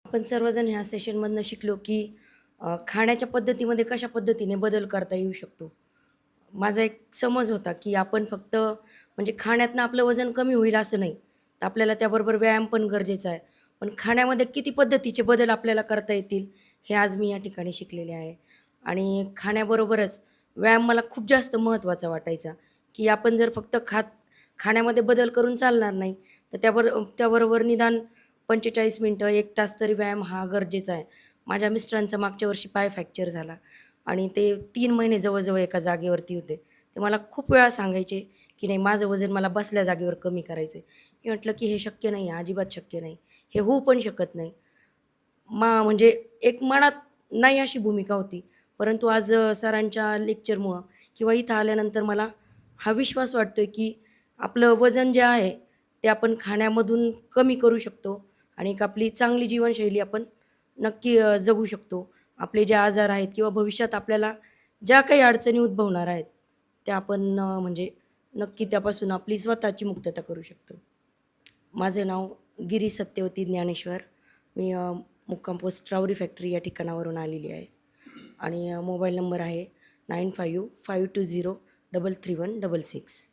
आपण सर्वजण ह्या सेशनमधनं शिकलो की खाण्याच्या पद्धतीमध्ये कशा पद्धतीने बदल करता येऊ शकतो. माझा एक समज होता की आपण फक्त म्हणजे खाण्यातनं आपलं वजन कमी होईल असं नाही. तर आपल्याला त्याबरोबर व्यायाम पण गरजेचा आहे. पण खाण्यामध्ये किती पद्धतीचे बदल आपल्याला करता येतील, हे आज मी या ठिकाणी शिकलेले आहे. आणि खाण्याबरोबरच व्यायाम मला खूप जास्त महत्त्वाचा वाटायचा, की आपण जर फक्त खाण्यामध्ये बदल करून चालणार नाही. तर त्याबरोबर निदान 45 मिनिटं, 1 तास तरी व्यायाम हा गरजेचा आहे. माझ्या मिस्टरांचा मागच्या वर्षी पाय फ्रॅक्चर झाला आणि ते 3 महिने जवळ-जवळ एका जागेवरती होते. ते मला खूप वेळा सांगायचे, की "नाही, माझं वजन मला बसल्या जागेवर कमी करायचं आहे." मी म्हटलं, की "हे शक्य नाही आहे, अजिबात शक्य नाही. हे होऊ पण शकत नाही." म्हणजे एक मनात नाही अशी भूमिका होती. परंतु आज सरांच्या लेक्चरमुळं किंवा इथं आल्यानंतर मला हा विश्वास वाटतोय, की आपलं वजन जे आहे, ते आपण खाण्यामधून कमी करू शकतो आणि एक आपली चांगली जीवनशैली आपण नक्की जगू शकतो. आपले जे आजार आहेत किंवा भविष्यात आपल्याला ज्या काही अडचणी उद्भवणार आहेत, त्या आपण म्हणजे नक्की त्यापासून आपली स्वतःची मुक्तता करू शकतो. माझं नाव गिरी सत्यवती ज्ञानेश्वर. मी मुक्काम पोस्ट राऊरी फॅक्टरी या ठिकाणावरून आलेली आहे आणि मोबाईल नंबर आहे 955220333166.